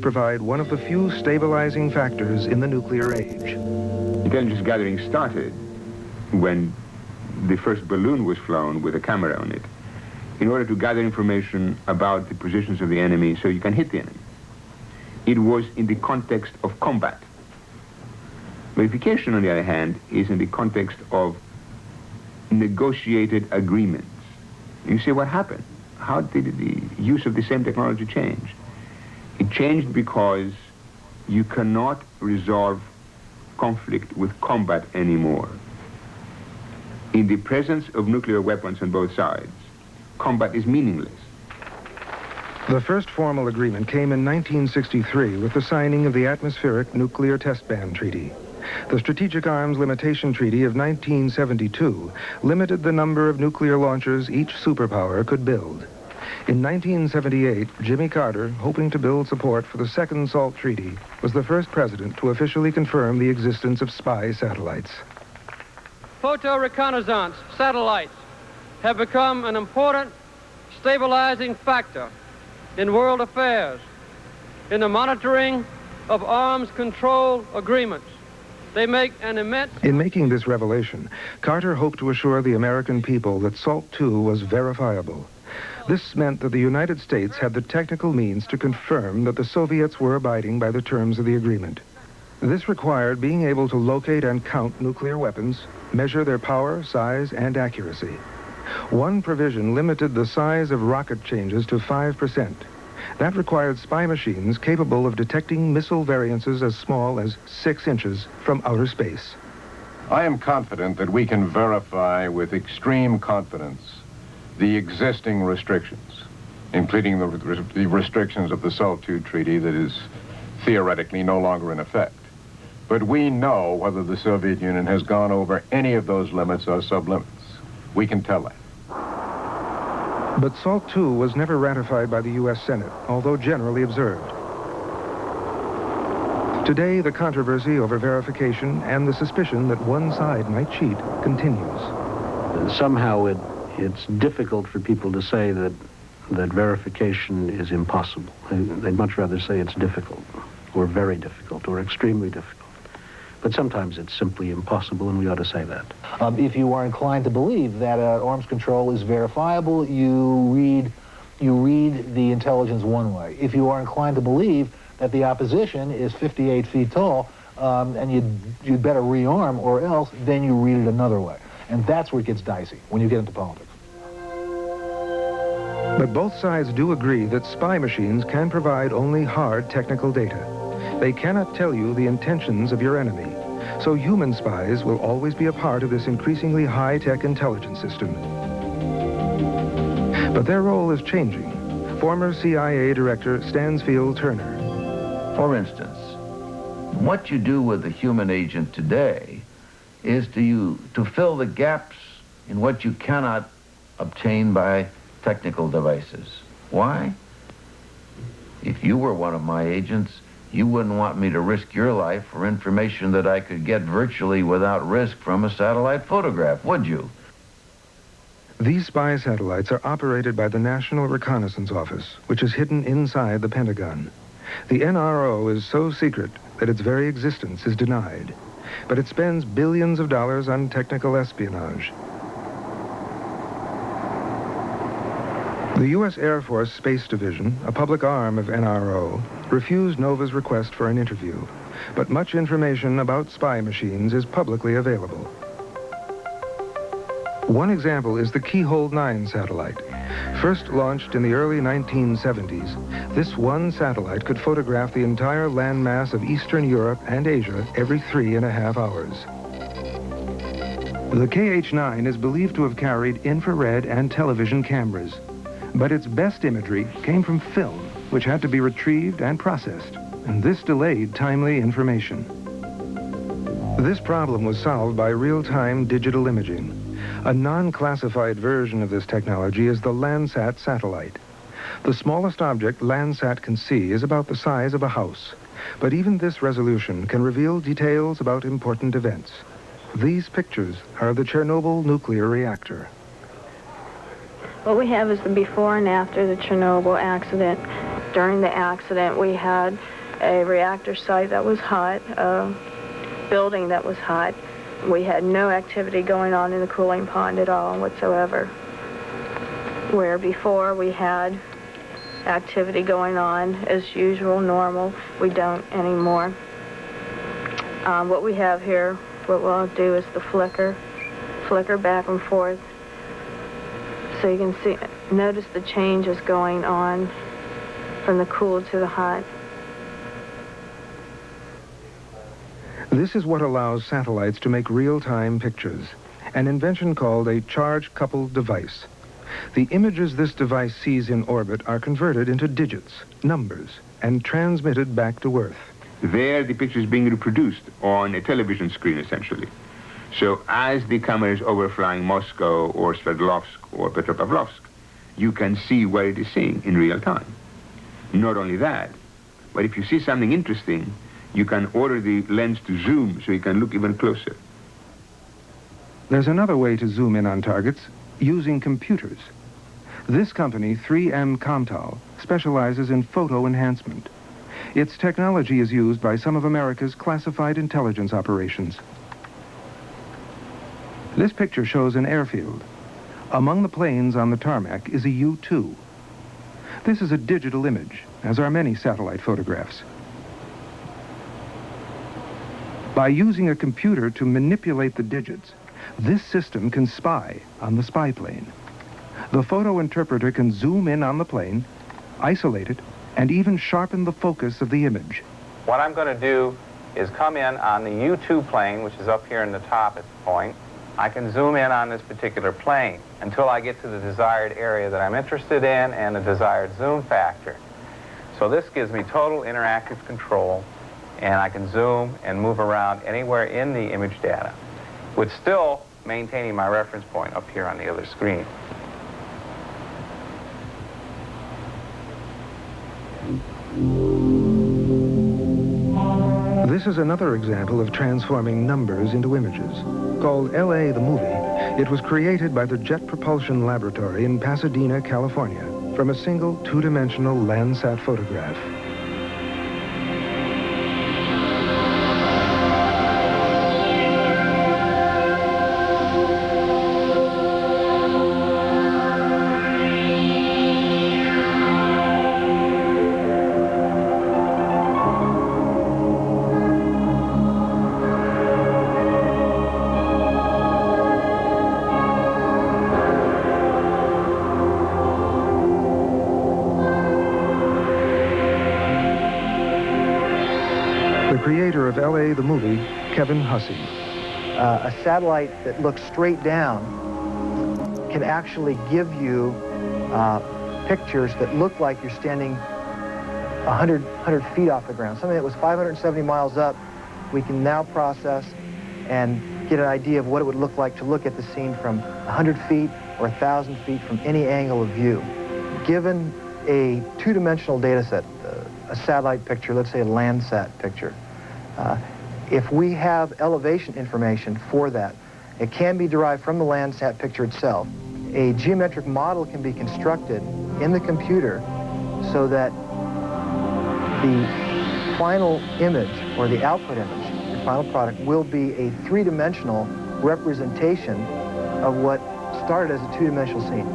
provide one of the few stabilizing factors in the nuclear age. Intelligence gathering started when the first balloon was flown with a camera on it in order to gather information about the positions of the enemy so you can hit the enemy. It was in the context of combat. Verification, on the other hand, is in the context of negotiated agreements. You say, what happened? How did the use of the same technology change? It changed because you cannot resolve conflict with combat anymore. In the presence of nuclear weapons on both sides, combat is meaningless. The first formal agreement came in 1963 with the signing of the Atmospheric Nuclear Test Ban Treaty. The Strategic Arms Limitation Treaty of 1972 limited the number of nuclear launchers each superpower could build. In 1978, Jimmy Carter, hoping to build support for the Second SALT Treaty, was the first president to officially confirm the existence of spy satellites. Photo-reconnaissance satellites have become an important stabilizing factor in world affairs, in the monitoring of arms control agreements. They make an immense... In making this revelation, Carter hoped to assure the American people that SALT II was verifiable. This meant that the United States had the technical means to confirm that the Soviets were abiding by the terms of the agreement. This required being able to locate and count nuclear weapons, measure their power, size, and accuracy. One provision limited the size of rocket changes to 5%. That required spy machines capable of detecting missile variances as small as 6 inches from outer space. I am confident that we can verify with extreme confidence the existing restrictions, including the restrictions of the SALT II Treaty that is theoretically no longer in effect. But we know whether the Soviet Union has gone over any of those limits or sublimits. We can tell that. But SALT II was never ratified by the U.S. Senate, although generally observed. Today, the controversy over verification and the suspicion that one side might cheat continues. Somehow it's difficult for people to say that verification is impossible. They'd much rather say it's difficult, or very difficult, or extremely difficult. But sometimes it's simply impossible, and we ought to say that. If you are inclined to believe that arms control is verifiable, you read the intelligence one way. If you are inclined to believe that the opposition is 58 feet tall, and you'd better rearm or else, then you read it another way. And that's where it gets dicey, when you get into politics. But both sides do agree that spy machines can provide only hard technical data. They cannot tell you the intentions of your enemy, so human spies will always be a part of this increasingly high-tech intelligence system. But their role is changing. Former CIA Director Stansfield Turner. For instance, what you do with a human agent today is to fill the gaps in what you cannot obtain by technical devices. Why? If you were one of my agents, you wouldn't want me to risk your life for information that I could get virtually without risk from a satellite photograph, would you? These spy satellites are operated by the National Reconnaissance Office, which is hidden inside the Pentagon. The NRO is so secret that its very existence is denied, but it spends billions of dollars on technical espionage. The U.S. Air Force Space Division, a public arm of NRO, refused Nova's request for an interview, but much information about spy machines is publicly available. One example is the Keyhole 9 satellite. First launched in the early 1970s, this one satellite could photograph the entire landmass of Eastern Europe and Asia every 3.5 hours. The KH-9 is believed to have carried infrared and television cameras, but its best imagery came from film, which had to be retrieved and processed, and this delayed timely information. This problem was solved by real-time digital imaging. A non-classified version of this technology is the Landsat satellite. The smallest object Landsat can see is about the size of a house, but even this resolution can reveal details about important events. These pictures are of the Chernobyl nuclear reactor. What we have is the before and after the Chernobyl accident. During the accident, we had a reactor site that was hot, a building that was hot. We had no activity going on in the cooling pond at all whatsoever. Where before we had activity going on as usual, normal, we don't anymore. What we have here, what we'll do is the flicker back and forth. So you can see, notice the changes going on from the cool to the hot. This is what allows satellites to make real-time pictures, an invention called a charge-coupled device. The images this device sees in orbit are converted into digits, numbers, and transmitted back to Earth. There, the picture is being reproduced on a television screen, essentially. So as the camera is overflying Moscow or Sverdlovsk or Petropavlovsk, you can see what it is seeing in real time. Not only that, but if you see something interesting, you can order the lens to zoom so you can look even closer. There's another way to zoom in on targets, using computers. This company, 3M Comtal, specializes in photo enhancement. Its technology is used by some of America's classified intelligence operations. This picture shows an airfield. Among the planes on the tarmac is a U-2. This is a digital image, as are many satellite photographs. By using a computer to manipulate the digits, this system can spy on the spy plane. The photo interpreter can zoom in on the plane, isolate it, and even sharpen the focus of the image. What I'm going to do is come in on the U-2 plane, which is up here in the top at the point. I can zoom in on this particular plane until I get to the desired area that I'm interested in and the desired zoom factor. So this gives me total interactive control, and I can zoom and move around anywhere in the image data, with still maintaining my reference point up here on the other screen. This is another example of transforming numbers into images. Called L.A. the Movie, it was created by the Jet Propulsion Laboratory in Pasadena, California, from a single two-dimensional Landsat photograph. Creator of L.A. the Movie, Kevin Hussey. A satellite that looks straight down can actually give you pictures that look like you're standing 100 feet off the ground. Something that was 570 miles up, we can now process and get an idea of what it would look like to look at the scene from 100 feet or 1,000 feet from any angle of view. Given a two-dimensional data set, a satellite picture, let's say a Landsat picture, if we have elevation information for that, it can be derived from the Landsat picture itself. A geometric model can be constructed in the computer so that the final image, or the output image, the final product, will be a three-dimensional representation of what started as a two-dimensional scene.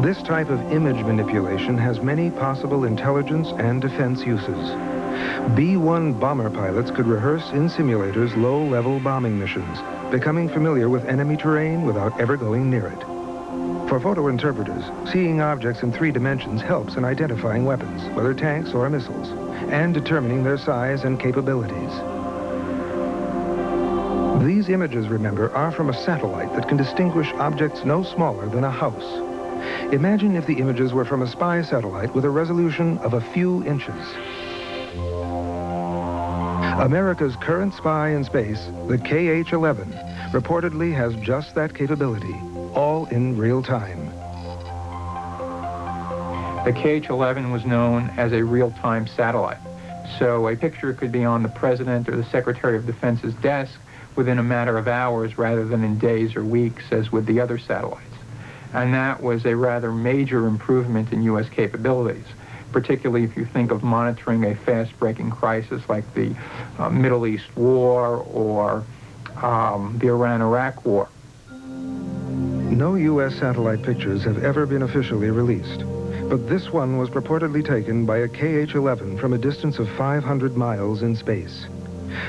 This type of image manipulation has many possible intelligence and defense uses. B-1 bomber pilots could rehearse in simulators low-level bombing missions, becoming familiar with enemy terrain without ever going near it. For photo interpreters, seeing objects in 3 dimensions helps in identifying weapons, whether tanks or missiles, and determining their size and capabilities. These images, remember, are from a satellite that can distinguish objects no smaller than a house. Imagine if the images were from a spy satellite with a resolution of a few inches. America's current spy in space, the KH-11, reportedly has just that capability, all in real time. The KH-11 was known as a real-time satellite. So a picture could be on the President or the Secretary of Defense's desk within a matter of hours rather than in days or weeks as with the other satellites. And that was a rather major improvement in U.S. capabilities, particularly if you think of monitoring a fast-breaking crisis like the Middle East War or the Iran-Iraq War. No U.S. satellite pictures have ever been officially released, but this one was purportedly taken by a KH-11 from a distance of 500 miles in space.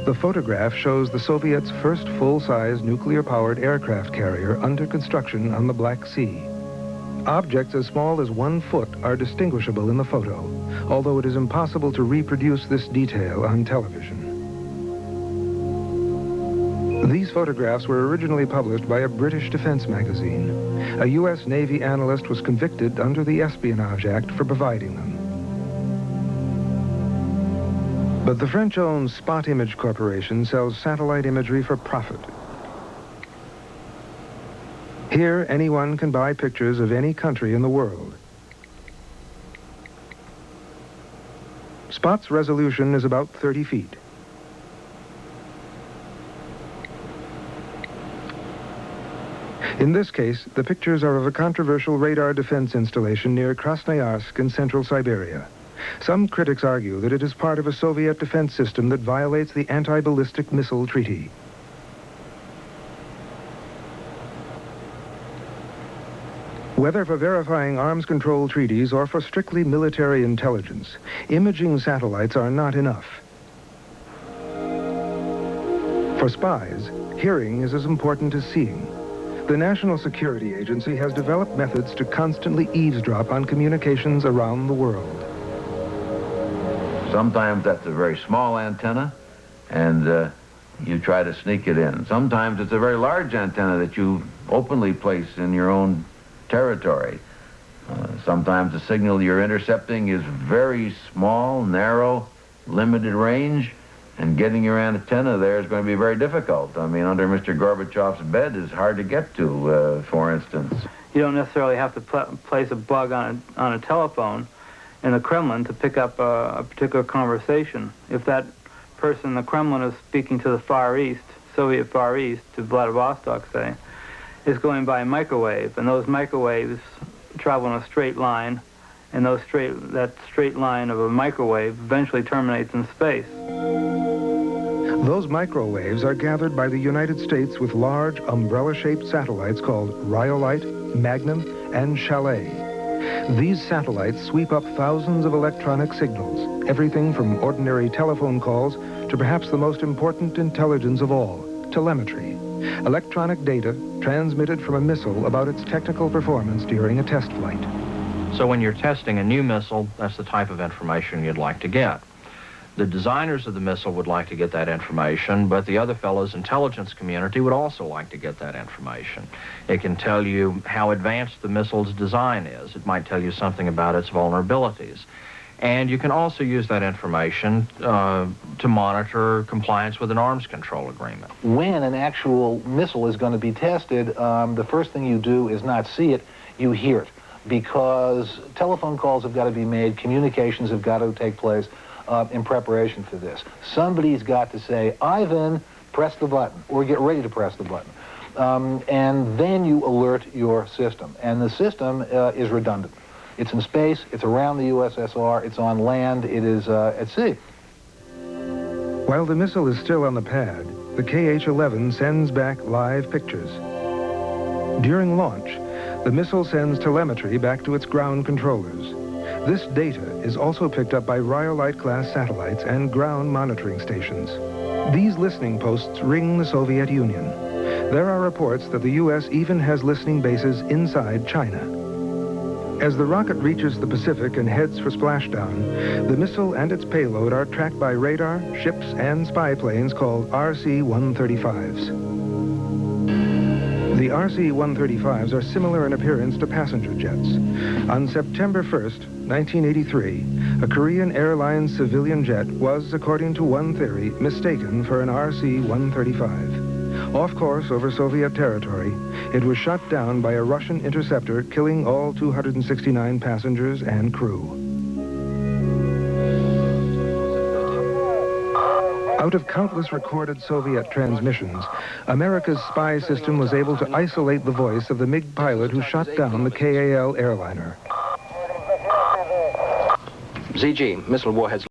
The photograph shows the Soviets' first full-size nuclear-powered aircraft carrier under construction on the Black Sea. Objects as small as 1 foot are distinguishable in the photo, although it is impossible to reproduce this detail on television. These photographs were originally published by a British defense magazine. A U.S. Navy analyst was convicted under the Espionage Act for providing them. But the French-owned Spot Image Corporation sells satellite imagery for profit. Here, anyone can buy pictures of any country in the world. Spot's resolution is about 30 feet. In this case, the pictures are of a controversial radar defense installation near Krasnoyarsk in central Siberia. Some critics argue that it is part of a Soviet defense system that violates the Anti-Ballistic Missile Treaty. Whether for verifying arms control treaties or for strictly military intelligence, imaging satellites are not enough. For spies, hearing is as important as seeing. The National Security Agency has developed methods to constantly eavesdrop on communications around the world. Sometimes that's a very small antenna, and you try to sneak it in. Sometimes it's a very large antenna that you openly place in your own territory. Sometimes the signal you're intercepting is very small, narrow, limited range, and getting your antenna there is going to be very difficult. I mean, under Mr. Gorbachev's bed is hard to get to, for instance. You don't necessarily have to place a bug on a telephone in the Kremlin to pick up a particular conversation. If that person in the Kremlin is speaking to the Far East, Soviet Far East, to Vladivostok, say, is going by microwave, and those microwaves travel in a straight line, and that straight line of a microwave eventually terminates in space. Those microwaves are gathered by the United States with large umbrella-shaped satellites called Rhyolite, Magnum, and Chalet. These satellites sweep up thousands of electronic signals, everything from ordinary telephone calls to perhaps the most important intelligence of all, telemetry. Electronic data transmitted from a missile about its technical performance during a test flight. So when you're testing a new missile, that's the type of information you'd like to get. The designers of the missile would like to get that information, but the other fellow's intelligence community would also like to get that information. It can tell you how advanced the missile's design is. It might tell you something about its vulnerabilities. And you can also use that information to monitor compliance with an arms control agreement. When an actual missile is going to be tested, the first thing you do is not see it, you hear it. Because telephone calls have got to be made, communications have got to take place in preparation for this. Somebody's got to say, Ivan, press the button, or get ready to press the button. And then you alert your system. And the system is redundant. It's in space, it's around the USSR, it's on land, it is at sea. While the missile is still on the pad, the KH-11 sends back live pictures. During launch, the missile sends telemetry back to its ground controllers. This data is also picked up by Rhyolite-class satellites and ground monitoring stations. These listening posts ring the Soviet Union. There are reports that the U.S. even has listening bases inside China. As the rocket reaches the Pacific and heads for splashdown, the missile and its payload are tracked by radar, ships, and spy planes called RC-135s. The RC-135s are similar in appearance to passenger jets. On September 1st, 1983, a Korean Airlines civilian jet was, according to one theory, mistaken for an RC-135. Off course over Soviet territory, it was shot down by a Russian interceptor, killing all 269 passengers and crew. A Out of countless recorded Soviet transmissions, America's spy system was able to isolate the voice of the MiG pilot who shot down the KAL airliner. ZG, missile warheads